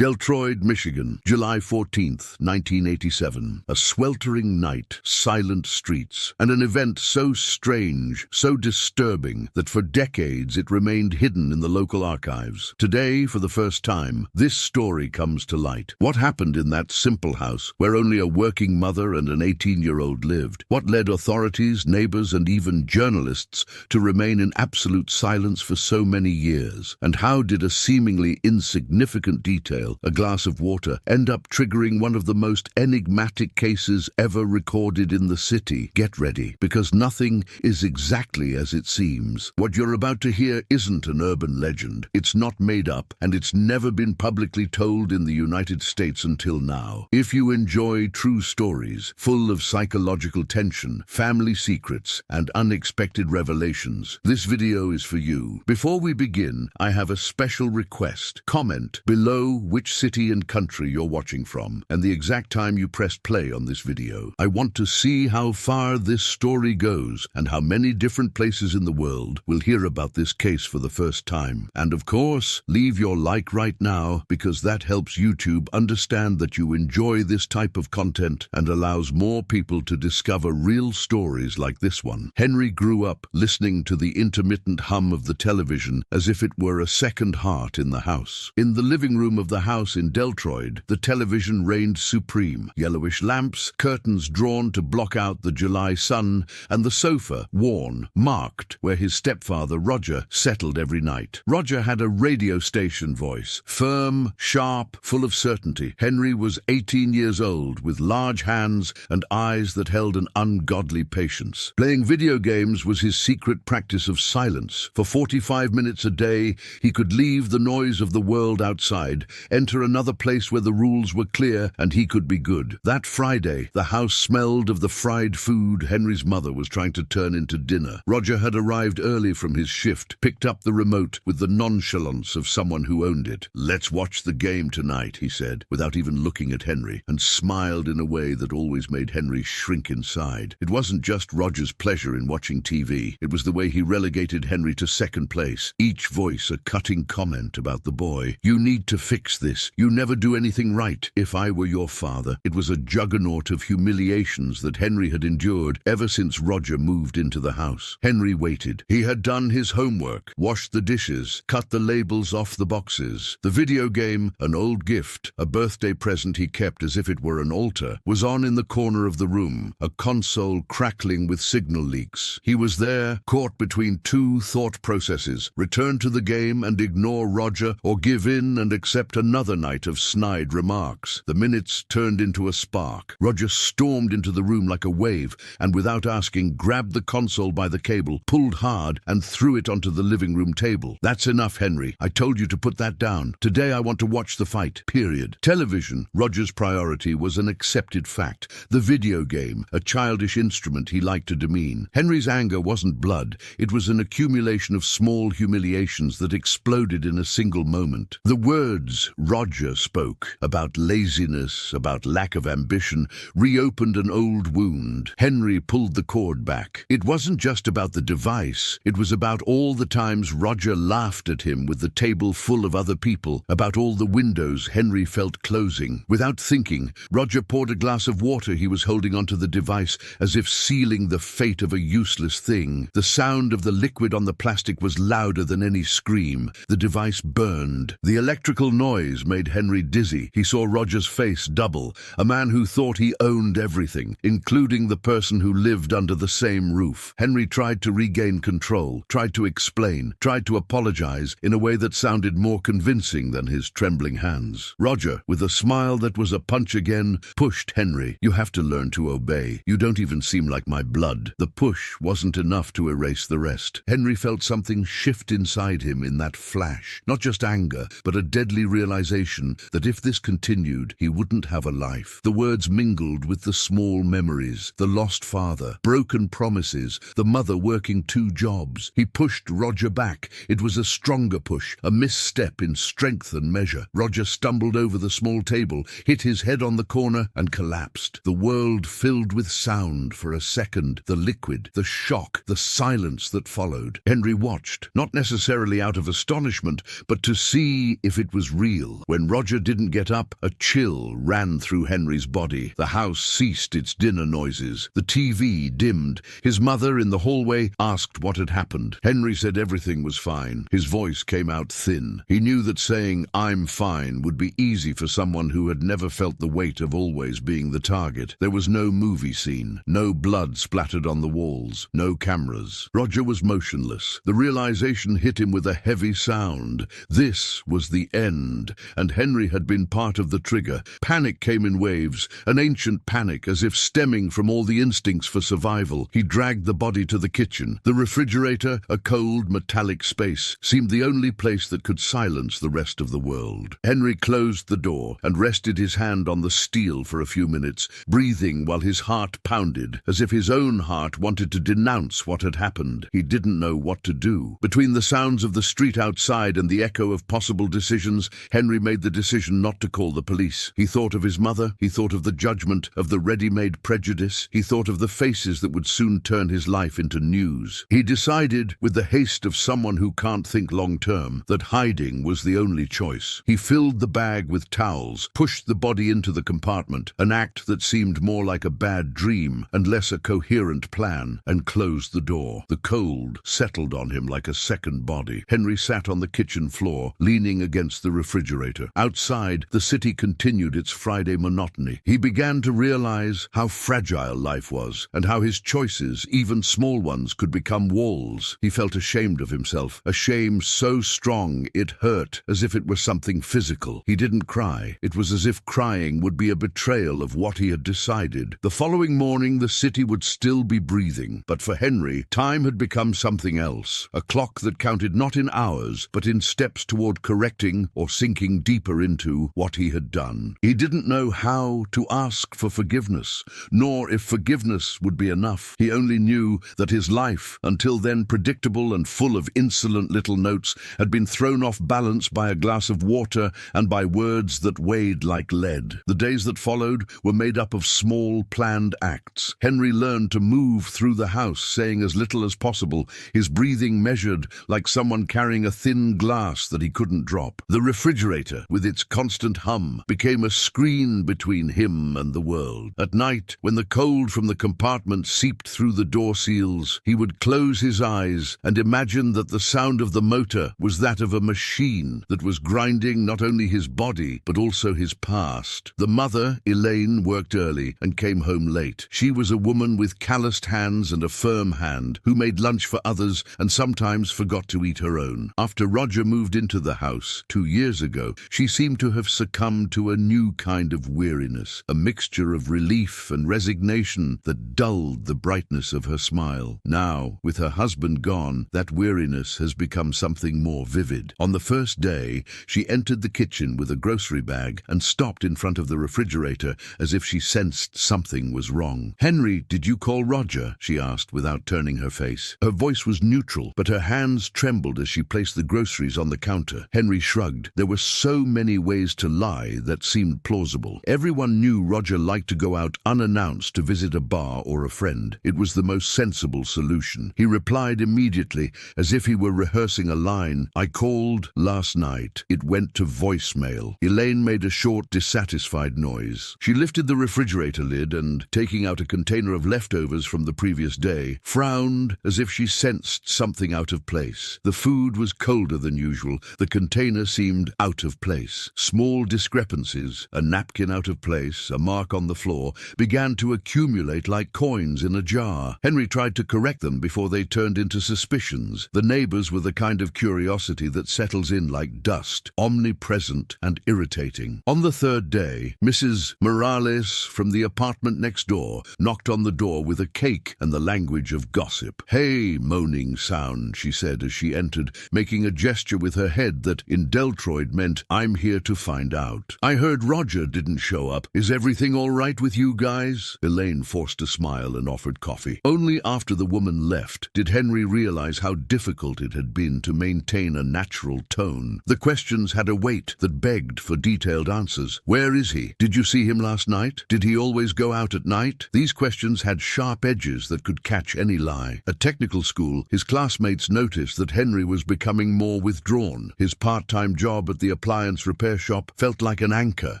Detroit, Michigan, July 14th, 1987. A sweltering night, silent streets, and an event so strange, so disturbing, that for decades it remained hidden in the local archives. Today, for the first time, this story comes to light. What happened in that simple house, where only a working mother and an 18-year-old lived? What led authorities, neighbors, and even journalists to remain in absolute silence for so many years? And how did a seemingly insignificant detail, a glass of water, end up triggering one of the most enigmatic cases ever recorded in the city? Get ready, because nothing is exactly as it seems. What you're about to hear isn't an urban legend. It's not made up, and it's never been publicly told in the United States until now. If you enjoy true stories, full of psychological tension, family secrets, and unexpected revelations, this video is for you. Before we begin, I have a special request. Comment below which city and country you're watching from, and the exact time you pressed play on this video. I want to see how far this story goes, and how many different places in the world will hear about this case for the first time. And of course, leave your like right now, because that helps YouTube understand that you enjoy this type of content and allows more people to discover real stories like this one. Henry grew up listening to the intermittent hum of the television as if it were a second heart in the house. In the living room of the house in Detroit, the television reigned supreme. Yellowish lamps, curtains drawn to block out the July sun, and the sofa, worn, marked, where his stepfather, Roger, settled every night. Roger had a radio station voice, firm, sharp, full of certainty. Henry was 18 years old, with large hands and eyes that held an ungodly patience. Playing video games was his secret practice of silence. For 45 minutes a day, he could leave the noise of the world outside, enter another place where the rules were clear, and he could be good. That Friday, the house smelled of the fried food Henry's mother was trying to turn into dinner. Roger had arrived early from his shift, picked up the remote with the nonchalance of someone who owned it. "Let's watch the game tonight," he said, without even looking at Henry, and smiled in a way that always made Henry shrink inside. It wasn't just Roger's pleasure in watching TV. It was the way he relegated Henry to second place, each voice a cutting comment about the boy. "You need to fix this. You never do anything right. If I were your father." It was a juggernaut of humiliations that Henry had endured ever since Roger moved into the house. Henry waited. He had done his homework, washed the dishes, cut the labels off the boxes. The video game, an old gift, a birthday present he kept as if it were an altar, was on in the corner of the room, a console crackling with signal leaks. He was there, caught between two thought processes: return to the game and ignore Roger, or give in and accept another night of snide remarks. The minutes turned into a spark. Roger stormed into the room like a wave, and without asking, grabbed the console by the cable, pulled hard, and threw it onto the living room table. "That's enough, Henry. I told you to put that down. Today I want to watch the fight, period." Television, Roger's priority, was an accepted fact. The video game, a childish instrument he liked to demean. Henry's anger wasn't blood. It was an accumulation of small humiliations that exploded in a single moment. The words Roger spoke, about laziness, about lack of ambition, reopened an old wound. Henry pulled the cord back. It wasn't just about the device. It was about all the times Roger laughed at him with the table full of other people, about all the windows Henry felt closing. Without thinking, Roger poured a glass of water he was holding onto the device, as if sealing the fate of a useless thing. The sound of the liquid on the plastic was louder than any scream. The device burned. The electrical noise made Henry dizzy. He saw Roger's face double, a man who thought he owned everything, including the person who lived under the same roof. Henry tried to regain control, tried to explain, tried to apologize in a way that sounded more convincing than his trembling hands. Roger, with a smile that was a punch again, pushed Henry. "You have to learn to obey. You don't even seem like my blood." The push wasn't enough to erase the rest. Henry felt something shift inside him in that flash. Not just anger, but a deadly realization that if this continued, he wouldn't have a life. The words mingled with the small memories: the lost father, broken promises, the mother working 2 jobs. He pushed Roger back. It was a stronger push, a misstep in strength and measure. Roger stumbled over the small table, hit his head on the corner, and collapsed. The world filled with sound for a second, the liquid, the shock, the silence that followed. Henry watched, not necessarily out of astonishment, but to see if it was real. meal. When Roger didn't get up, a chill ran through Henry's body. The house ceased its dinner noises. The TV dimmed. His mother in the hallway asked what had happened. Henry said everything was fine. His voice came out thin. He knew that saying, "I'm fine," would be easy for someone who had never felt the weight of always being the target. There was no movie scene, no blood splattered on the walls, no cameras. Roger was motionless. The realization hit him with a heavy sound. This was the end, and Henry had been part of the trigger. Panic came in waves, an ancient panic as if stemming from all the instincts for survival. He dragged the body to the kitchen. The refrigerator, a cold, metallic space, seemed the only place that could silence the rest of the world. Henry closed the door and rested his hand on the steel for a few minutes, breathing while his heart pounded, as if his own heart wanted to denounce what had happened. He didn't know what to do. Between the sounds of the street outside and the echo of possible decisions, Henry made the decision not to call the police. He thought of his mother. He thought of the judgment, of the ready-made prejudice. He thought of the faces that would soon turn his life into news. He decided, with the haste of someone who can't think long-term, that hiding was the only choice. He filled the bag with towels, pushed the body into the compartment, an act that seemed more like a bad dream and less a coherent plan, and closed the door. The cold settled on him like a second body. Henry sat on the kitchen floor, leaning against the refrigerator. Outside, the city continued its Friday monotony. He began to realize how fragile life was, and how his choices, even small ones, could become walls. He felt ashamed of himself, a shame so strong it hurt, as if it were something physical. He didn't cry. It was as if crying would be a betrayal of what he had decided. The following morning, the city would still be breathing, but for Henry, time had become something else, a clock that counted not in hours, but in steps toward correcting or sinking deeper into what he had done. He didn't know how to ask for forgiveness, nor if forgiveness would be enough. He only knew that his life, until then predictable and full of insolent little notes, had been thrown off balance by a glass of water and by words that weighed like lead. The days that followed were made up of small, planned acts. Henry learned to move through the house, saying as little as possible, his breathing measured like someone carrying a thin glass that he couldn't drop. The refrigerator, with its constant hum, became a screen between him and the world. At night, when the cold from the compartment seeped through the door seals, he would close his eyes and imagine that the sound of the motor was that of a machine that was grinding not only his body, but also his past. The mother, Elaine, worked early and came home late. She was a woman with calloused hands and a firm hand, who made lunch for others and sometimes forgot to eat her own. After Roger moved into the house 2 years ago, she seemed to have succumbed to a new kind of weariness, a mixture of relief and resignation that dulled the brightness of her smile. Now, with her husband gone, that weariness has become something more vivid. On the first day, she entered the kitchen with a grocery bag and stopped in front of the refrigerator as if she sensed something was wrong. "Henry, did you call Roger?" she asked without turning her face. Her voice was neutral, but her hands trembled as she placed the groceries on the counter. Henry shrugged. There were so many ways to lie that seemed plausible. Everyone knew Roger liked to go out unannounced to visit a bar or a friend. It was the most sensible solution. He replied immediately, as if he were rehearsing a line. "I called last night. It went to voicemail." Elaine made a short, dissatisfied noise. She lifted the refrigerator lid and, taking out a container of leftovers from the previous day, frowned as if she sensed something out of place. The food was colder than usual. The container seemed out of place. Small discrepancies, a napkin out of place, a mark on the floor, began to accumulate like coins in a jar. Henry tried to correct them before they turned into suspicions. The neighbors were the kind of curiosity that settles in like dust, omnipresent and irritating. On the third day, Mrs. Morales from the apartment next door knocked on the door with a cake and the language of gossip. "Hey, moaning sound," she said as she entered, making a gesture with her head that in Deltroid meant, "I'm here to find out. I heard Roger didn't show up. Is everything all right with you guys?" Elaine forced a smile and offered coffee. Only after the woman left did Henry realize how difficult it had been to maintain a natural tone. The questions had a weight that begged for detailed answers. Where is he? Did you see him last night? Did he always go out at night? These questions had sharp edges that could catch any lie. At technical school, his classmates noticed that Henry was becoming more withdrawn. His part-time job at the the appliance repair shop felt like an anchor.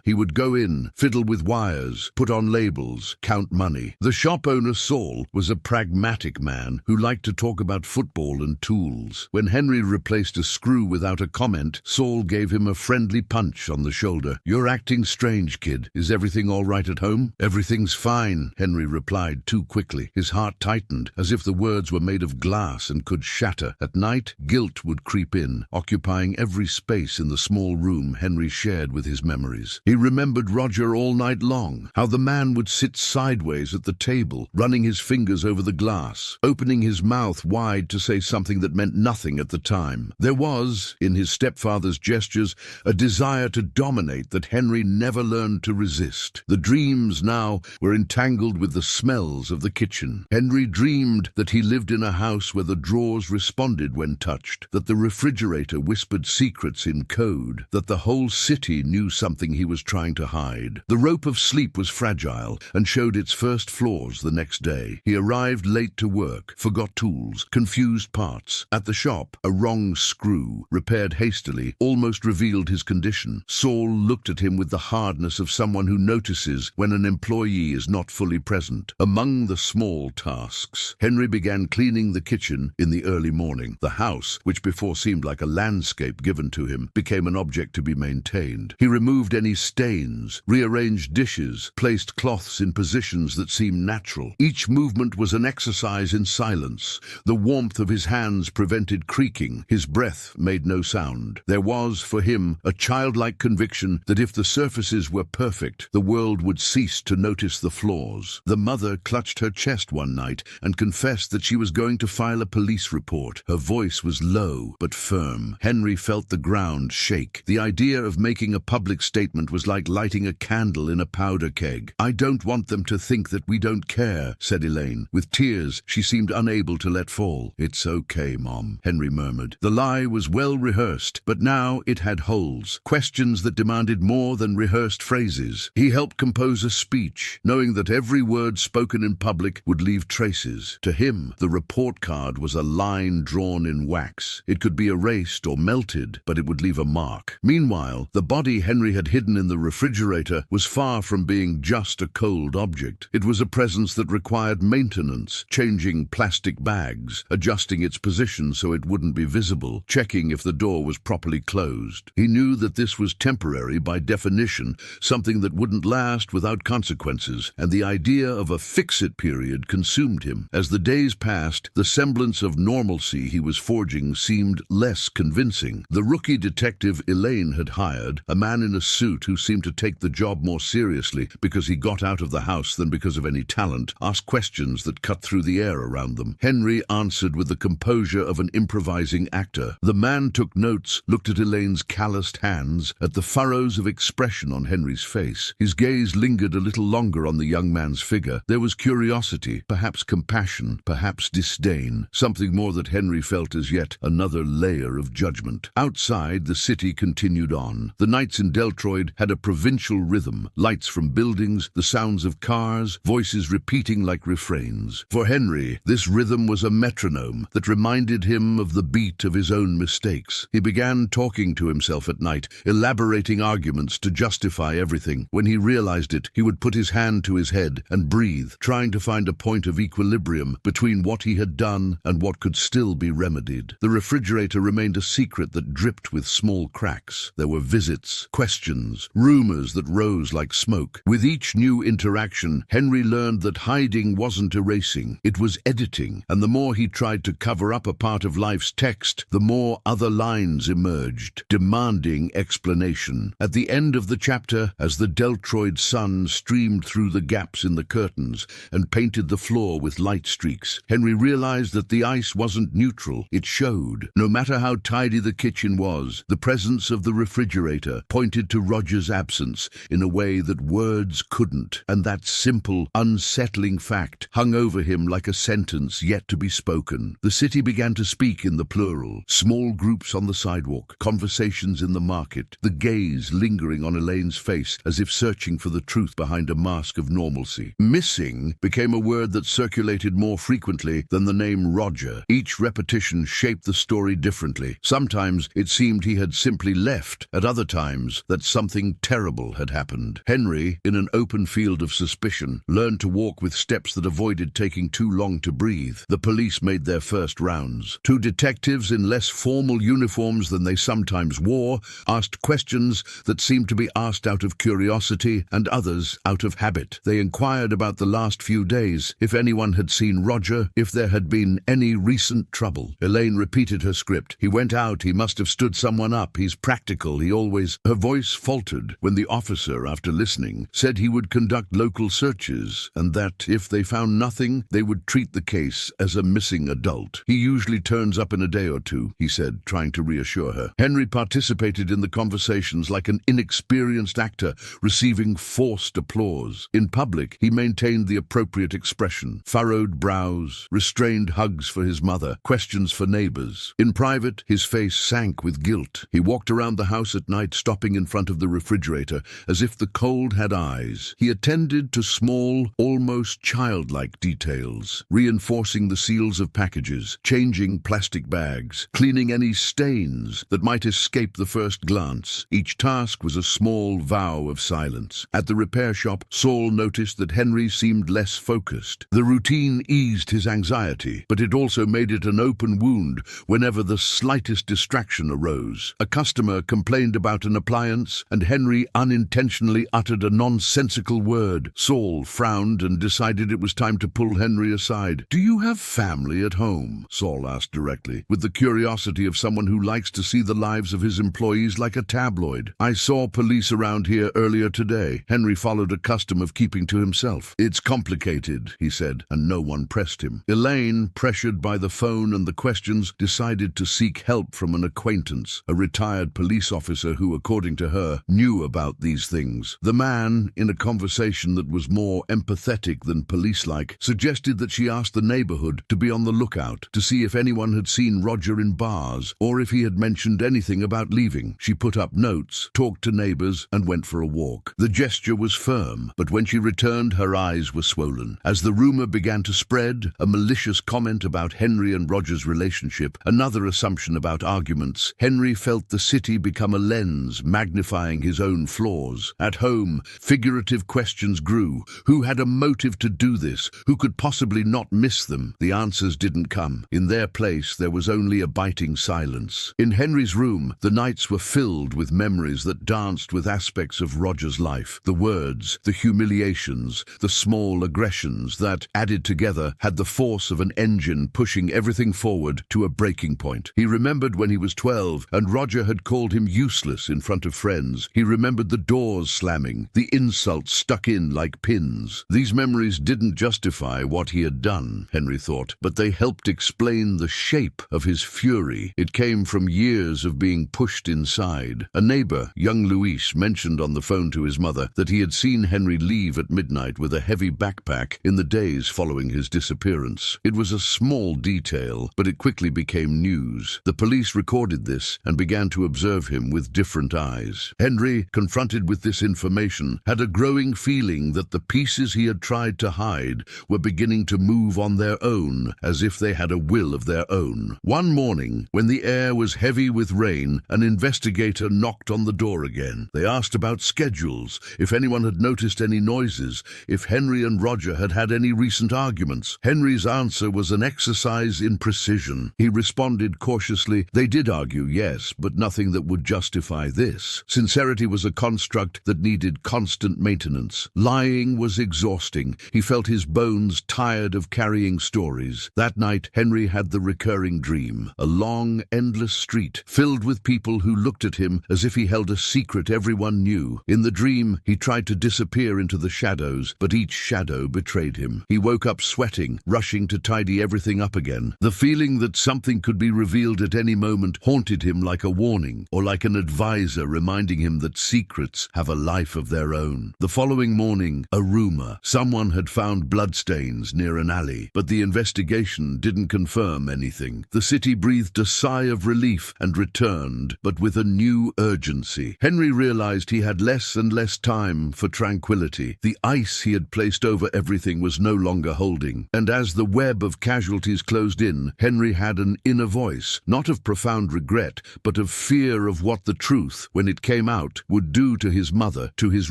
He would go in, fiddle with wires, put on labels, count money. The shop owner, Saul, was a pragmatic man who liked to talk about football and tools. When Henry replaced a screw without a comment, Saul gave him a friendly punch on the shoulder. "You're acting strange, kid. Is everything all right at home?" "Everything's fine," Henry replied too quickly. His heart tightened, as if the words were made of glass and could shatter. At night, guilt would creep in, occupying every space in the small room Henry shared with his memories. He remembered Roger all night long, how the man would sit sideways at the table, running his fingers over the glass, opening his mouth wide to say something that meant nothing at the time. There was, in his stepfather's gestures, a desire to dominate that Henry never learned to resist. The dreams now were entangled with the smells of the kitchen. Henry dreamed that he lived in a house where the drawers responded when touched, that the refrigerator whispered secrets in code, that the whole city knew something he was trying to hide. The rope of sleep was fragile and showed its first flaws the next day. He arrived late to work, forgot tools, confused parts. At the shop, a wrong screw, repaired hastily, almost revealed his condition. Saul looked at him with the hardness of someone who notices when an employee is not fully present. Among the small tasks, Henry began cleaning the kitchen in the early morning. The house, which before seemed like a landscape given to him, became an object to be maintained. He removed any stains, rearranged dishes, placed cloths in positions that seemed natural. Each movement was an exercise in silence. The warmth of his hands prevented creaking. His breath made no sound. There was, for him, a childlike conviction that if the surfaces were perfect, the world would cease to notice the flaws. The mother clutched her chest one night and confessed that she was going to file a police report. Her voice was low but firm. Henry felt the ground shake. The idea of making a public statement was like lighting a candle in a powder keg. "I don't want them to think that we don't care," said Elaine. With tears, she seemed unable to let fall. "It's okay, Mom," Henry murmured. The lie was well rehearsed, but now it had holes, questions that demanded more than rehearsed phrases. He helped compose a speech, knowing that every word spoken in public would leave traces. To him, the report card was a line drawn in wax. It could be erased or melted, but it would leave a mark. Meanwhile, the body Henry had hidden in the refrigerator was far from being just a cold object. It was a presence that required maintenance, changing plastic bags, adjusting its position so it wouldn't be visible, checking if the door was properly closed. He knew that this was temporary by definition, something that wouldn't last without consequences, and the idea of a fix-it period consumed him. As the days passed, the semblance of normalcy he was forging seemed less convincing. The rookie detective Elaine had hired, a man in a suit who seemed to take the job more seriously because he got out of the house than because of any talent, asked questions that cut through the air around them. Henry answered with the composure of an improvising actor. The man took notes, looked at Elaine's calloused hands, at the furrows of expression on Henry's face. His gaze lingered a little longer on the young man's figure. There was curiosity, perhaps compassion, perhaps disdain, something more that Henry felt as yet another layer of judgment. Outside, the city continued on. The nights in Deltroid had a provincial rhythm, lights from buildings, the sounds of cars, voices repeating like refrains. For Henry, this rhythm was a metronome that reminded him of the beat of his own mistakes. He began talking to himself at night, elaborating arguments to justify everything. When he realized it, he would put his hand to his head and breathe, trying to find a point of equilibrium between what he had done and what could still be remedied. The refrigerator remained a secret that dripped with small cracks. There were visits, questions, rumors that rose like smoke. With each new interaction, Henry learned that hiding wasn't erasing, it was editing, and the more he tried to cover up a part of life's text, the more other lines emerged, demanding explanation. At the end of the chapter, as the Deltroid sun streamed through the gaps in the curtains and painted the floor with light streaks, Henry realized that the ice wasn't neutral, it showed. No matter how tidy the kitchen was, the presence of the refrigerator pointed to Roger's absence in a way that words couldn't, and that simple, unsettling fact hung over him like a sentence yet to be spoken. The city began to speak in the plural, small groups on the sidewalk, conversations in the market, the gaze lingering on Elaine's face as if searching for the truth behind a mask of normalcy. Missing became a word that circulated more frequently than the name Roger. Each repetition shaped the story differently. Sometimes it seemed he had simply simply left, at other times that something terrible had happened. Henry, in an open field of suspicion, learned to walk with steps that avoided taking too long to breathe. The police made their first rounds. Two detectives in less formal uniforms than they sometimes wore asked questions that seemed to be asked out of curiosity and others out of habit. They inquired about the last few days, if anyone had seen Roger, if there had been any recent trouble. Elaine repeated her script. He went out, he must have stood someone up, he's practical, he always... Her voice faltered when the officer, after listening, said he would conduct local searches and that, if they found nothing, they would treat the case as a missing adult. He usually turns up in a day or two, he said, trying to reassure her. Henry participated in the conversations like an inexperienced actor, receiving forced applause. In public, he maintained the appropriate expression, furrowed brows, restrained hugs for his mother, questions for neighbors. In private, his face sank with guilt. He walked around the house at night, stopping in front of the refrigerator, as if the cold had eyes. He attended to small, almost childlike details, reinforcing the seals of packages, changing plastic bags, cleaning any stains that might escape the first glance. Each task was a small vow of silence. At the repair shop, Saul noticed that Henry seemed less focused. The routine eased his anxiety, but it also made it an open wound whenever the slightest distraction arose. A customer complained about an appliance, and Henry unintentionally uttered a nonsensical word. Saul frowned and decided it was time to pull Henry aside. "Do you have family at home?" Saul asked directly, with the curiosity of someone who likes to see the lives of his employees like a tabloid. "I saw police around here earlier today." Henry followed a custom of keeping to himself. "It's complicated," he said, and no one pressed him. Elaine, pressured by the phone and the questions, decided to seek help from an acquaintance, a retired police officer who, according to her, knew about these things. The man, in a conversation that was more empathetic than police-like, suggested that she ask the neighborhood to be on the lookout, to see if anyone had seen Roger in bars, or if he had mentioned anything about leaving. She put up notes, talked to neighbors, and went for a walk. The gesture was firm, but when she returned, her eyes were swollen. As the rumor began to spread, a malicious comment about Henry and Roger's relationship, another assumption about arguments, Henry felt the city become a lens, magnifying his own flaws. At home, figurative questions grew. Who had a motive to do this? Who could possibly not miss them? The answers didn't come. In their place, there was only a biting silence. In Henry's room, the nights were filled with memories that danced with aspects of Roger's life. The words, the humiliations, the small aggressions that, added together, had the force of an engine pushing everything forward to a breaking point. He remembered when he was 12 and Roger had called him useless in front of friends. He remembered the doors slamming, the insults stuck in like pins. These memories didn't justify what he had done, Henry thought, but they helped explain the shape of his fury. It came from years of being pushed inside. A neighbor, young Luis, mentioned on the phone to his mother that he had seen Henry leave at midnight with a heavy backpack in the days following his disappearance. It was a small detail, but it quickly became news. The police recorded this and began to observe him with different eyes. Henry, confronted with this information, had a growing feeling that the pieces he had tried to hide were beginning to move on their own, as if they had a will of their own. One morning, when the air was heavy with rain, an investigator knocked on the door again. They asked about schedules, if anyone had noticed any noises, if Henry and Roger had had any recent arguments. Henry's answer was an exercise in precision. He responded cautiously, "They did argue, yes, but nothing that would justify this." Sincerity was a construct that needed constant maintenance. Lying was exhausting. He felt his bones tired of carrying stories. That night, Henry had the recurring dream, a long, endless street filled with people who looked at him as if he held a secret everyone knew. In the dream, he tried to disappear into the shadows, but each shadow betrayed him. He woke up sweating, rushing to tidy everything up again. The feeling that something could be revealed at any moment haunted him like a warning, or like an advisor reminding him that secrets have a life of their own. The following morning, a rumor. Someone had found bloodstains near an alley, but the investigation didn't confirm anything. The city breathed a sigh of relief and returned, but with a new urgency. Henry realized he had less and less time for tranquility. The ice he had placed over everything was no longer holding, and as the web of casualties closed in, Henry had an inner voice, not of profound regret, but of fear of what the truth, when it came out, would do to his mother, to his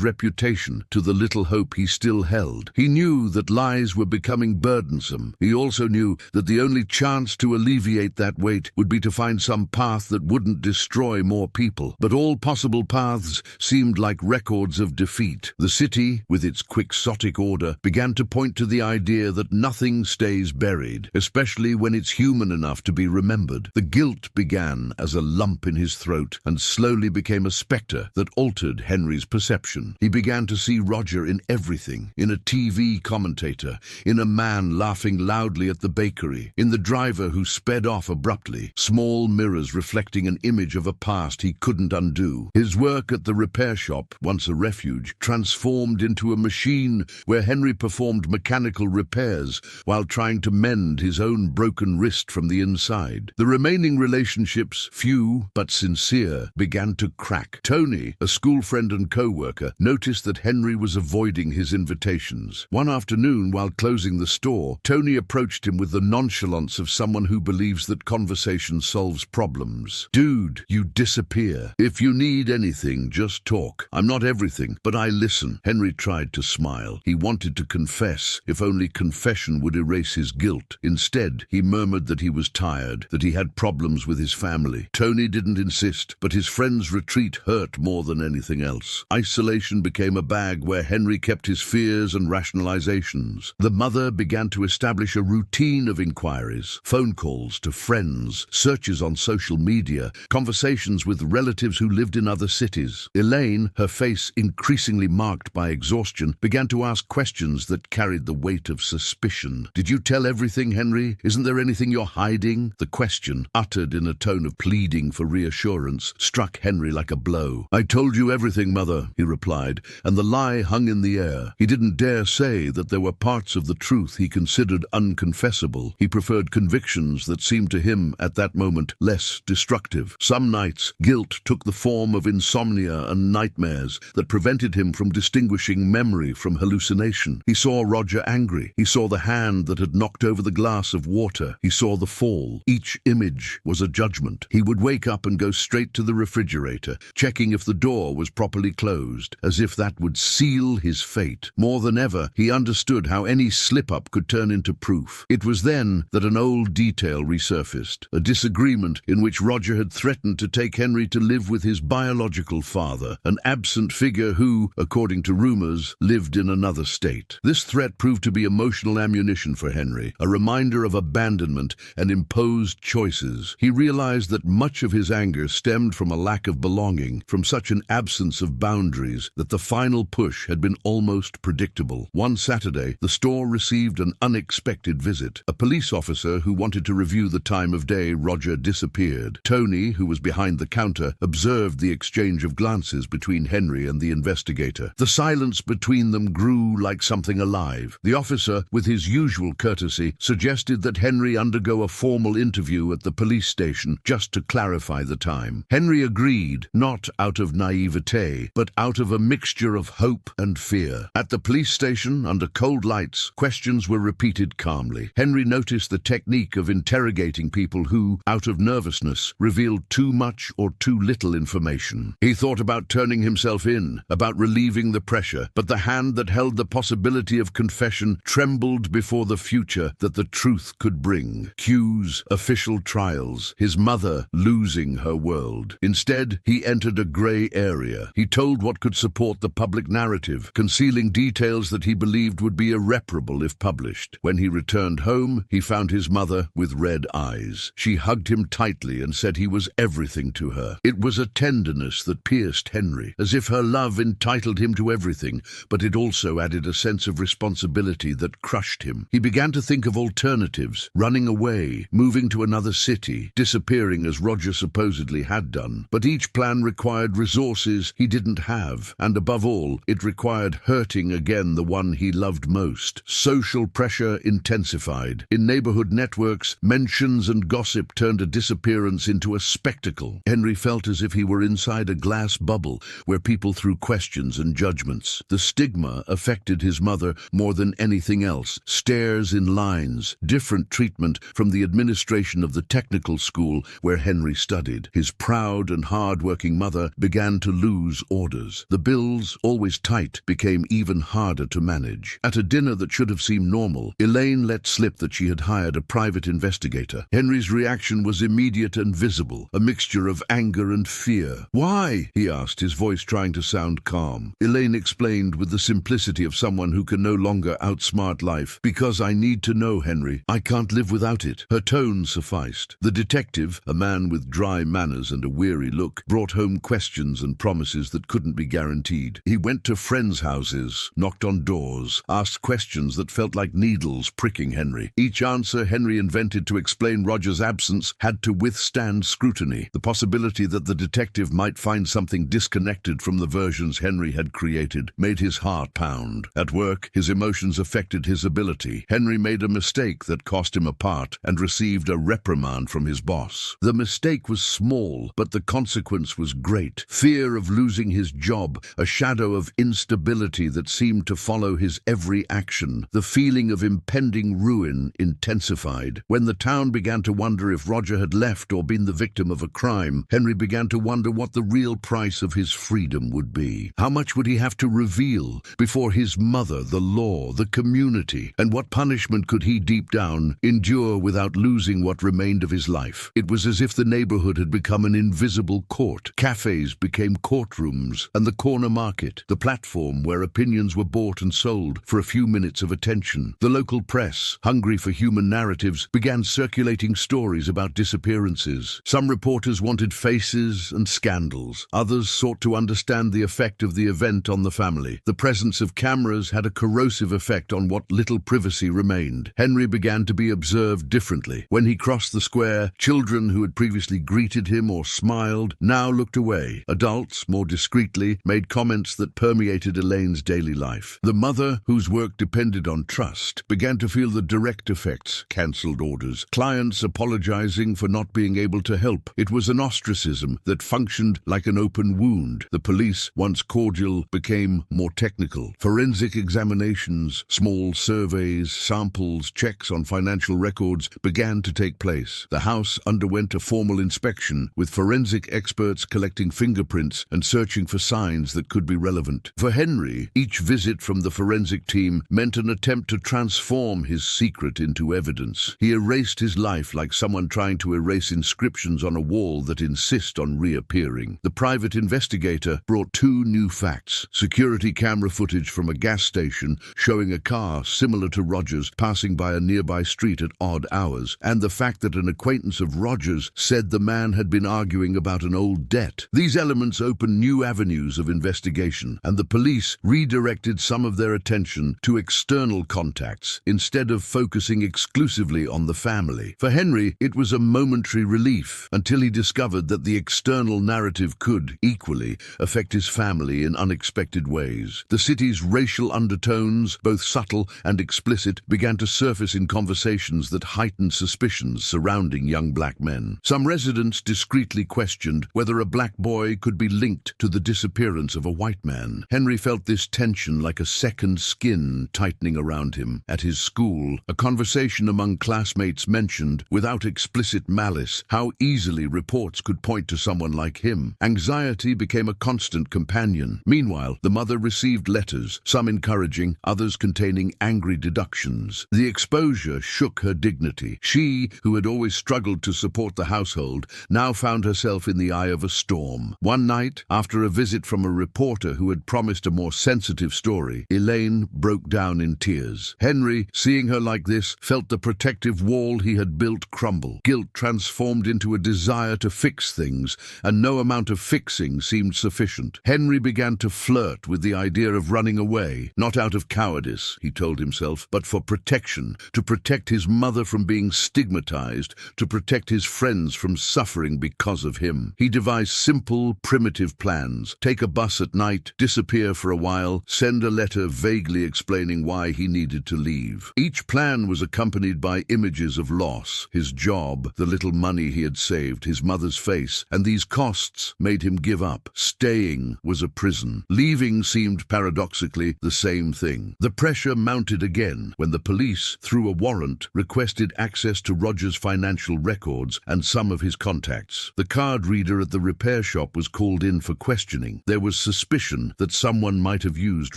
reputation, to the little hope he still held. He knew that lies were becoming burdensome. He also knew that the only chance to alleviate that weight would be to find some path that wouldn't destroy more people. But all possible paths seemed like records of defeat. The city, with its quixotic order, began to point to the idea that nothing stays buried, especially when it's human enough to be remembered. The guilt began as a lump in his throat and slowly became a spectre that altered Henry's perception. He began to see Roger in everything, in a TV commentator, in a man laughing loudly at the bakery, in the driver who sped off abruptly, small mirrors reflecting an image of a past he couldn't undo. His work at the repair shop, once a refuge, transformed into a machine where Henry performed mechanical repairs while trying to mend his own broken wrist from the inside. The remaining relationships, few but sincere, began to crack. Tony, a school friend and co-worker, noticed that Henry was avoiding his invitations. One afternoon, while closing the store, Tony approached him with the nonchalance of someone who believes that conversation solves problems. "Dude, you disappear. If you need anything, just talk. I'm not everything, but I listen." Henry tried to smile. He wanted to confess, if only confession would erase his guilt. Instead, he murmured that he was tired, that he had problems with his family. Tony didn't insist, but his friend's retreat hurt more than anything else. Isolation became a bag where Henry kept his fears and rationalizations. The mother began to establish a routine of inquiries, phone calls to friends, searches on social media, conversations with relatives who lived in other cities. Elaine, her face increasingly marked by exhaustion, began to ask questions that carried the weight of suspicion. "Did you tell everything, Henry? Isn't there anything you're hiding?" The question, uttered in a tone of pleading for reassurance, struck Henry like a blow. "I told you everything, Mother," he replied, and the lie hung in the air. He didn't dare say that there were parts of the truth he considered unconfessable. He preferred convictions that seemed to him, at that moment, less destructive. Some nights, guilt took the form of insomnia and nightmares that prevented him from distinguishing memory from hallucination. He saw Roger angry. He saw the hand that had knocked over the glass of water. He saw the fall. Each image was a judgment. He would wake up and go straight to the refrigerator, checking if the door was properly closed, as if that would seal his fate. More than ever, he understood how any slip-up could turn into proof. It was then that an old detail resurfaced, a disagreement in which Roger had threatened to take Henry to live with his biological father, an absent figure who, according to rumors, lived in another state. This threat proved to be emotional ammunition for Henry, a reminder of abandonment and imposed choices. He realized that much of his anger stemmed from a lack of belonging, from such an absence of boundaries that the final push had been almost predictable. One Saturday, the store received an unexpected visit. A police officer who wanted to review the time of day Roger disappeared. Tony, who was behind the counter, observed the exchange of glances between Henry and the investigator. The silence between them grew like something alive. The officer, with his usual courtesy, suggested that Henry undergo a formal interview at the police station just to clarify the time. Henry agreed, not out of naivete, but out of a mixture of hope and fear. At the police station, under cold lights, questions were repeated calmly. Henry noticed the technique of interrogating people who, out of nervousness, revealed too much or too little information. He thought about turning himself in, about relieving the pressure, but the hand that held the possibility of confession trembled before the future that the truth could bring. Cues, official trials, his mother losing her world. Instead, he entered a grey area. He told what could support the public narrative, concealing details that he believed would be irreparable if published. When he returned home, he found his mother with red eyes. She hugged him tightly and said he was everything to her. It was a tenderness that pierced Henry, as if her love entitled him to everything, but it also added a sense of responsibility that crushed him. He began to think of alternatives, running away, moving to another city, disappearing as Roger supposedly had done. But each plan required resources he didn't have, and above all, it required hurting again the one he loved most. Social pressure intensified. In neighborhood networks, mentions and gossip turned a disappearance into a spectacle. Henry felt as if he were inside a glass bubble where people threw questions and judgments. The stigma affected his mother more than anything else. Stares in lines, different treatment from the administration of the technical school where Henry studied. his proud and hard-working mother began to lose orders. The bills, always tight, became even harder to manage. At a dinner that should have seemed normal, Elaine let slip that she had hired a private investigator. Henry's reaction was immediate and visible, a mixture of anger and fear. "Why?" he asked, his voice trying to sound calm. Elaine explained with the simplicity of someone who can no longer outsmart life. "Because I need to know, Henry. I can't live without it." Her tone sufficed. The detective, a man with dry manners and a weary look, brought home questions and promises that couldn't be guaranteed. He went to friends' houses, knocked on doors, asked questions that felt like needles pricking Henry. Each answer Henry invented to explain Roger's absence had to withstand scrutiny. The possibility that the detective might find something disconnected from the versions Henry had created made his heart pound. At work, his emotions affected his ability. Henry made a mistake that cost him a part and received a reprimand from his boss. The mistake was small, but the consequence was great. Fear of losing his job, a shadow of instability that seemed to follow his every action. The feeling of impending ruin intensified. When the town began to wonder if Roger had left or been the victim of a crime, Henry began to wonder what the real price of his freedom would be. How much would he have to reveal before his mother, the law, the community, and what punishment could he deep down endure without losing what remained of his life? It was as if the neighborhood had become an invisible court. Cafes became courtrooms, and the corner market, the platform where opinions were bought and sold for a few minutes of attention. The local press, hungry for human narratives, began circulating stories about disappearances. Some reporters wanted faces and scandals. Others sought to understand the effect of the event on the family. The presence of cameras had a corrosive effect on what little privacy remained. Henry began to be observed differently. When he crossed the square, children who had previously greeted him or smiled now looked away. Adults, more discreetly, made comments that permeated Elaine's daily life. The mother, whose work depended on trust, began to feel the direct effects: cancelled orders, clients apologizing for not being able to help. It was an ostracism that functioned like an open wound. The police, once cordial, became more technical. Forensic examinations, small surveys, samples, checks on financial records began to take place. The house underwent a formal inspection, with forensic experts collecting fingerprints and searching for signs that could be relevant. For Henry, each visit from the forensic team meant an attempt to transform his secret into evidence. He erased his life like someone trying to erase inscriptions on a wall that insist on reappearing. The private investigator brought two new facts: security camera footage from a gas station showing a car similar to Roger's passing by a nearby street at odd hours, and the fact that an acquaintance of Roger's said the man had been arguing about an old debt. These elements opened new avenues of investigation, and the police redirected some of their attention to external contacts instead of focusing exclusively on the family. For Henry, it was a momentary relief until he discovered that the external narrative could, equally, affect his family in unexpected ways. The city's racial undertones, both subtle and explicit, began to surface in conversations that heightened suspicions surrounding young black men. Some residents discreetly questioned whether a black boy could be linked to the disappearance of a white man. Henry felt this tension like a second skin tightening around him. At his school, a conversation among classmates mentioned, without explicit malice, how easily reports could point to someone like him. Anxiety became a constant companion. Meanwhile, the mother received letters, some encouraging, others containing angry deductions. The exposure shook her dignity. She, who had always struggled to support the household, now found herself in the eye of a storm. One night, after a visit from a reporter who had promised a more sensitive story, Elaine broke down in tears. Henry, seeing her like this, felt the protective wall he had built crumble. Guilt transformed into a desire to fix things, and no amount of fixing seemed sufficient. Henry began to flirt with the idea of running away, not out of cowardice, he told himself, but for protection, to protect his mother from being stigmatized, to protect his friends from suffering because of him. He devised simple, primitive plans: take a bus at night, disappear for a while, send a letter vaguely explaining why he needed to leave. Each plan was accompanied by images of loss: his job, the little money he had saved, his mother's face, and these costs made him give up. Staying was a prison. Leaving seemed paradoxically the same thing. The pressure mounted again when the police, through a warrant, requested access to Roger's financial records and some of his contacts. contacts. The card reader at the repair shop was called in for questioning. There was suspicion that someone might have used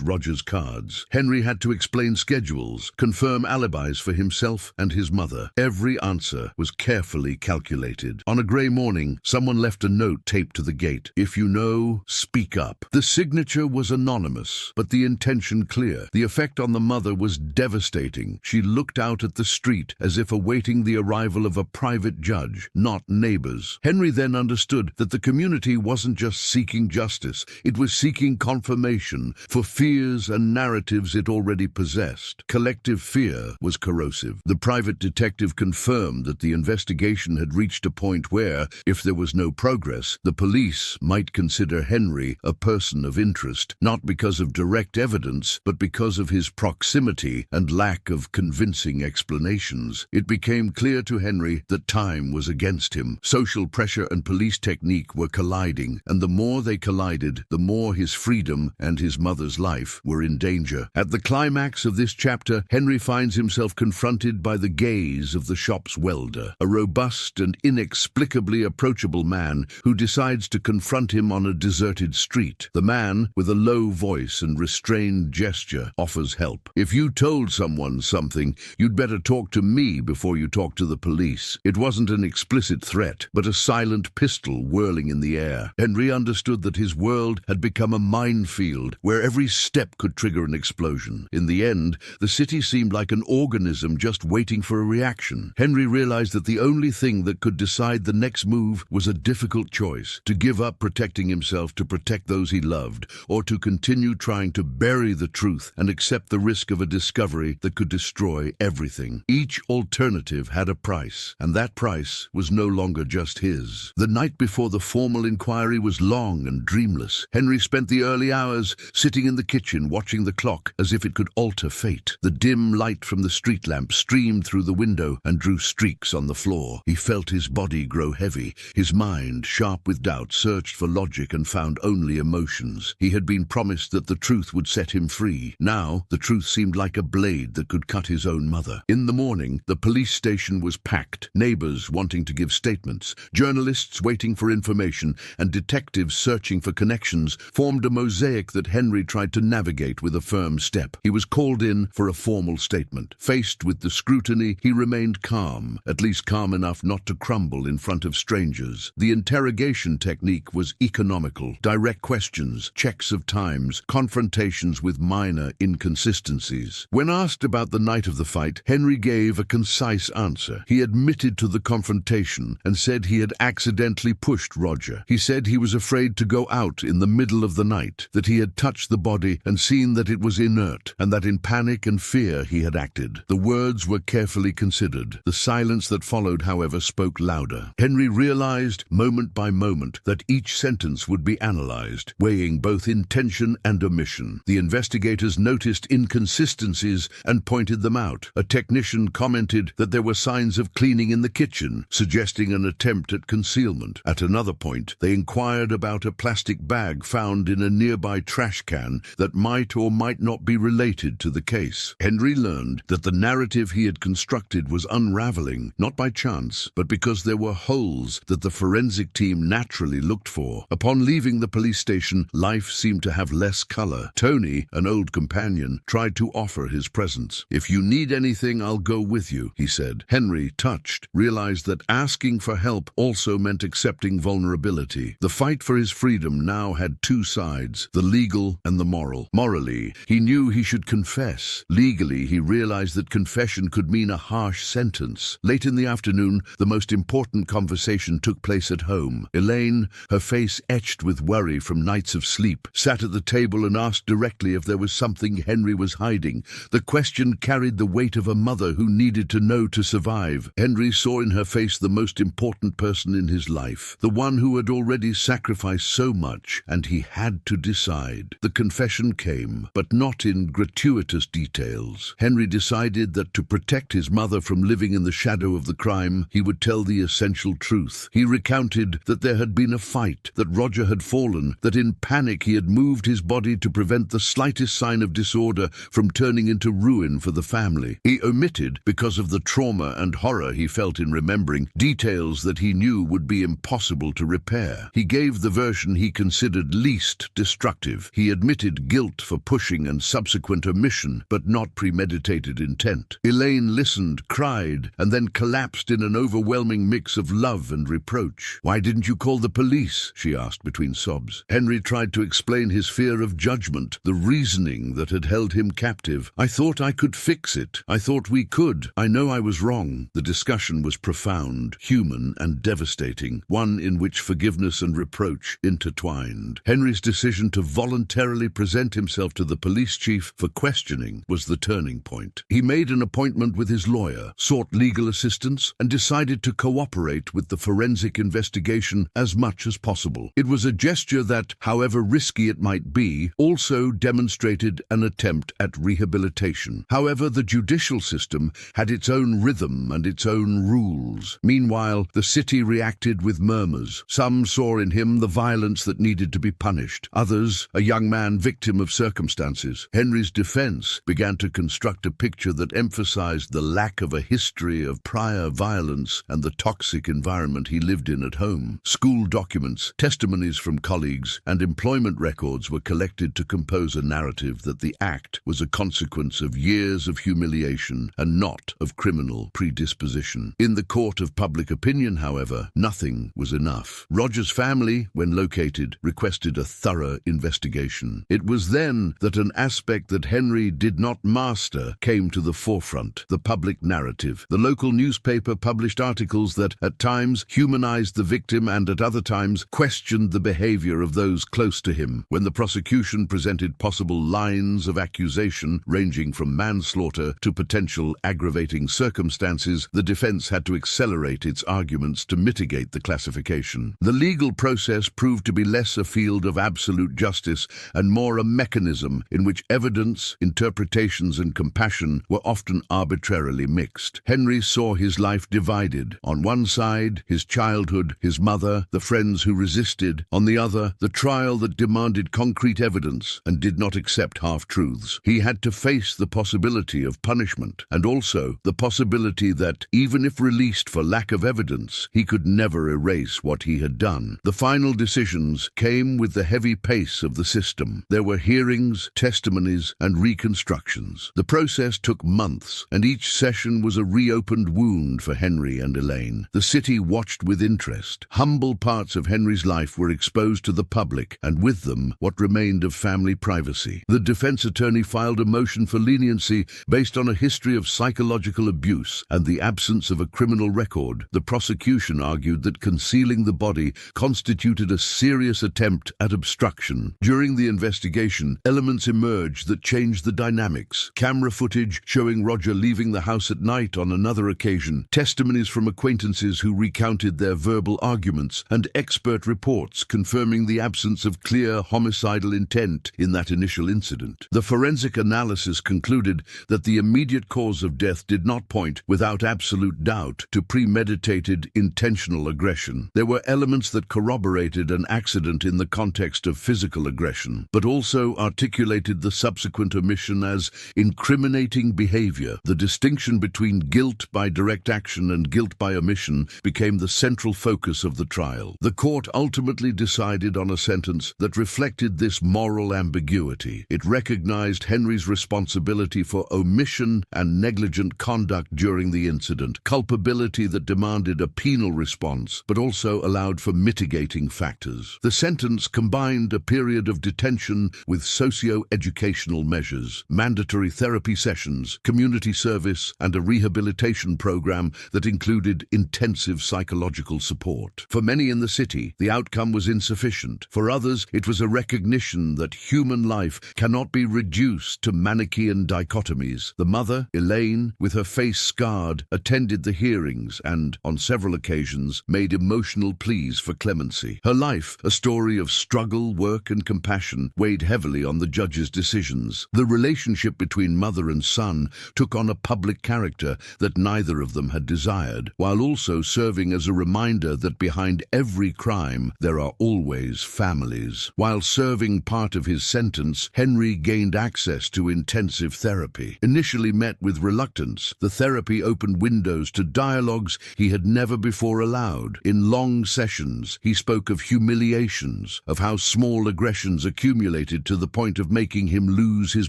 Roger's cards. Henry had to explain schedules, confirm alibis for himself and his mother. Every answer was carefully calculated. On a grey morning, someone left a note taped to the gate. "If you know, speak up." The signature was anonymous, but the intention clear. The effect on the mother was devastating. She looked out at the street as if awaiting the arrival of a private judge, not neighbors. Henry then understood that the community wasn't just seeking justice, it was seeking confirmation for fears and narratives it already possessed. Collective fear was corrosive. The private detective confirmed that the investigation had reached a point where, if there was no progress, the police might consider Henry a person of interest, not because of direct evidence, but because of his proximity and lack of convincing explanations. It became clear to Henry that time was against him. Social pressure and police technique were colliding, and the more they collided, the more his freedom and his mother's life were in danger. At the climax of this chapter, Henry finds himself confronted by the gaze of the shop's welder, a robust and inexplicably approachable man who decides to confront him on a deserted street. The man, with a low voice and restrained gesture, offers help. "If you told someone something, you'd better talk to me before you talk to the police." It wasn't an explicit threat, but a silent pistol whirling in the air. Henry understood that his world had become a minefield where every step could trigger an explosion. In the end, the city seemed like an organism just waiting for a reaction. Henry realized that the only thing that could decide the next move was a difficult choice: to give up protecting himself to protect those he loved, or to continue trying to bury the truth and accept the risk of a discovery that could destroy everything. Each alternative had a price, and that price was no longer just his. The night before the formal inquiry was long and dreamless. Henry spent the early hours sitting in the kitchen watching the clock as if it could alter fate. The dim light from the street lamp streamed through the window and drew streaks on the floor. He felt his body grow heavy. His mind, sharp with doubt, searched for logic and found only emotions. He had been promised that the truth would set him free. Now, the truth seemed like a blade that could cut his own mother. In the morning, the police station was packed, neighbors wanting to give statements, journalists waiting for information, and detectives searching for connections formed a mosaic that Henry tried to navigate with a firm step. He was called in for a formal statement. Faced with the scrutiny, he remained calm, at least calm enough not to crumble in front of strangers. The interrogation technique was economical: direct questions, checks of times, confrontations with minor inconsistencies. When asked about the night of the fight, Henry gave a concise answer. He admitted to the confrontation and said he had accidentally pushed Roger. He said he was afraid to go out in the middle of the night, that he had touched the body and seen that it was inert, and that in panic and fear he had acted. The words were carefully considered. The silence that followed, however, spoke louder. Henry realized, moment by moment, that each sentence would be analyzed, weighing both intention and omission. The investigators noticed inconsistencies and pointed them out. A technician commented that there were signs of cleaning in the kitchen, suggesting an attempt at concealment. At another point, they inquired about a plastic bag found in a nearby trash can that might or might not be related to the case. Henry learned that the narrative he had constructed was unraveling, not by chance, but because there were holes that the forensic team naturally looked for. Upon leaving the police station, life seemed to have less color. Tony, an old companion, tried to offer his presence. "If you need anything, I'll go with you," he said. Henry, touched, realized that asking for help also meant accepting vulnerability. The fight for his freedom now had two sides, the legal and the moral. Morally, he knew he should confess. Legally, he realized that confession could mean a harsh sentence. Late in the afternoon, the most important conversation took place at home. Elaine, her face etched with worry from nights of sleep, sat at the table and asked directly if there was something Henry was hiding. The question carried the weight of a mother who needed to know to survive. Henry saw in her face the most important person in his life, the one who had already sacrificed so much, and he had to decide. The confession came, but not in gratuitous details. Henry decided that to protect his mother from living in the shadow of the crime, he would tell the essential truth. He recounted that there had been a fight, that Roger had fallen, that in panic he had moved his body to prevent the slightest sign of disorder from turning into ruin for the family. He omitted, because of the trauma and horror he felt in remembering, details that he knew would be impossible to repair. He gave the version he considered least destructive. He admitted guilt for pushing and subsequent omission, but not premeditated intent. Elaine listened, cried, and then collapsed in an overwhelming mix of love and reproach. "Why didn't you call the police?" she asked between sobs. Henry tried to explain his fear of judgment, the reasoning that had held him captive. "I thought I could fix it. I thought we could. I know I was wrong." The discussion was profound, human, and devastating, one in which forgiveness and reproach intertwined. Henry's decision to voluntarily present himself to the police chief for questioning was the turning point. He made an appointment with his lawyer, sought legal assistance, and decided to cooperate with the forensic investigation as much as possible. It was a gesture that, however risky it might be, also demonstrated an attempt at rehabilitation. However, the judicial system had its own rhythm and its own rules. Meanwhile, the city reacted with murmurs. Some saw in him the violence that needed to be punished. Others, a young man victim of circumstances. Henry's defense began to construct a picture that emphasized the lack of a history of prior violence and the toxic environment he lived in at home. School documents, testimonies from colleagues, and employment records were collected to compose a narrative that the act was a consequence of years of humiliation and not of criminal predisposition. In the court of public opinion, however, nothing was enough. Roger's family, when located, requested a thorough investigation. It was then that an aspect that Henry did not master came to the forefront: the public narrative. The local newspaper published articles that, at times, humanized the victim and at other times questioned the behavior of those close to him. When the prosecution presented possible lines of accusation ranging from manslaughter to potential aggravating circumstances, the defense had to accelerate its arguments to mitigate the classification. The legal process proved to be less a field of absolute justice and more a mechanism in which evidence, interpretations, and compassion were often arbitrarily mixed. Henry saw his life divided. On one side, his childhood, his mother, the friends who resisted. On the other, the trial that demanded concrete evidence and did not accept half-truths. He had to face the possibility of punishment, and also the possibility that, even if released for lack of evidence, he could never erase what he had done. The final decisions came with the heavy pace of the system. There were hearings, testimonies, and reconstructions. The process took months, and each session was a reopened wound for Henry and Elaine. The city watched with interest. Humble parts of Henry's life were exposed to the public, and with them, what remained of family privacy. The defense attorney filed a motion for leniency based on a history of psychological abuse and the absence of a criminal record. The prosecution argued that concealing the body constituted a serious attempt at obstruction. During the investigation, elements emerged that changed the dynamics. Camera footage showing Roger leaving the house at night on another occasion, testimonies from acquaintances who recounted their verbal arguments, and expert reports confirming the absence of clear homicidal intent in that initial incident. The forensic analysis concluded that the immediate cause of death did not point, without absolute doubt, to premeditated, intentional aggression. There were elements that corroborated an accident in the context of physical aggression, but also articulated the subsequent omission as incriminating behavior. The distinction between guilt by direct action and guilt by omission became the central focus of the trial. The court ultimately decided on a sentence that reflected this moral ambiguity. It recognized Henry's responsibility for omission and negligent conduct during the incident, culpability that demanded a penal response, but also allowed for mitigating factors. The sentence combined a period of detention with socio-educational measures, mandatory therapy sessions, community service, and a rehabilitation program that included intensive psychological support. For many in the city, the outcome was insufficient. For others, it was a recognition that human life cannot be reduced to Manichaean dichotomies. The mother, Elaine, with her face scarred, attended the hearings and, on several occasions, made emotional pleas for clemency. Her life, a story of struggle, work, and compassion, weighed heavily on the judge's decisions. The relationship between mother and son took on a public character that neither of them had desired, while also serving as a reminder that behind every crime there are always families. While serving part of his sentence, Henry gained access to intensive therapy. Initially met with reluctance, the therapy opened windows to dialogues he had never before before aloud. In long sessions, he spoke of humiliations, of how small aggressions accumulated to the point of making him lose his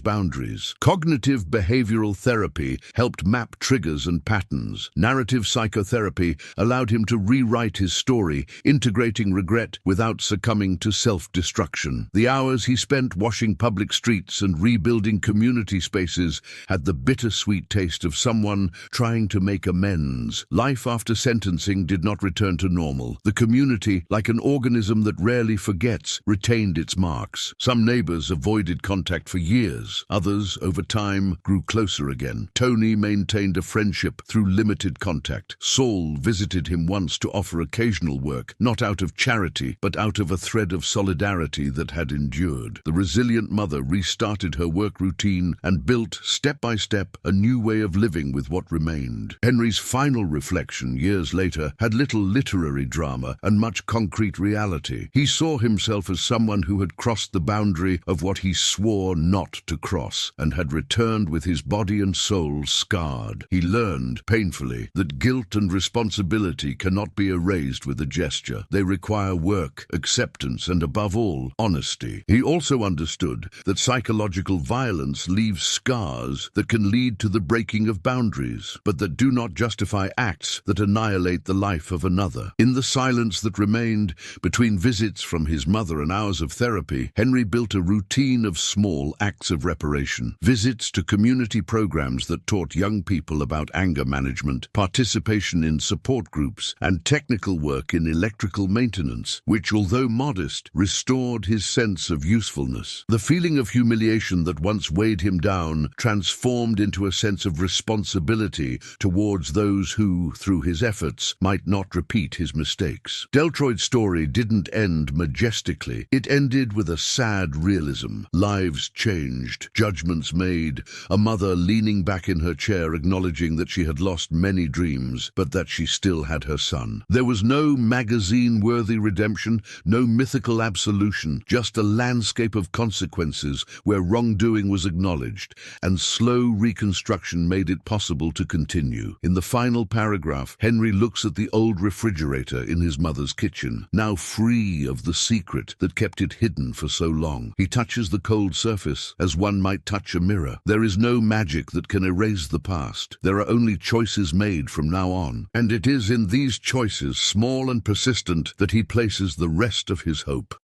boundaries. Cognitive behavioral therapy helped map triggers and patterns. Narrative psychotherapy allowed him to rewrite his story, integrating regret without succumbing to self-destruction. The hours he spent washing public streets and rebuilding community spaces had the bittersweet taste of someone trying to make amends. Life after sentencing did not return to normal. The community, like an organism that rarely forgets, retained its marks. Some neighbors avoided contact for years. Others, over time, grew closer again. Tony maintained a friendship through limited contact. Saul visited him once to offer occasional work, not out of charity, but out of a thread of solidarity that had endured. The resilient mother restarted her work routine and built, step by step, a new way of living with what remained. Henry's final reflection, years later, had little literary drama and much concrete reality. He saw himself as someone who had crossed the boundary of what he swore not to cross, and had returned with his body and soul scarred. He learned, painfully, that guilt and responsibility cannot be erased with a gesture. They require work, acceptance, and above all, honesty. He also understood that psychological violence leaves scars that can lead to the breaking of boundaries, but that do not justify acts that annihilate the life of another. In the silence that remained between visits from his mother and hours of therapy, Henry built a routine of small acts of reparation. Visits to community programs that taught young people about anger management, participation in support groups, and technical work in electrical maintenance, which, although modest, restored his sense of usefulness. The feeling of humiliation that once weighed him down transformed into a sense of responsibility towards those who, through his efforts, might not repeat his mistakes. Deltroid's story didn't end majestically. It ended with a sad realism. Lives changed, judgments made, a mother leaning back in her chair acknowledging that she had lost many dreams, but that she still had her son. There was no magazine-worthy redemption, no mythical absolution, just a landscape of consequences where wrongdoing was acknowledged, and slow reconstruction made it possible to continue. In the final paragraph, Henry looks at the old refrigerator in his mother's kitchen, now free of the secret that kept it hidden for so long. He touches the cold surface as one might touch a mirror. There is no magic that can erase the past. There are only choices made from now on. And it is in these choices, small and persistent, that he places the rest of his hope.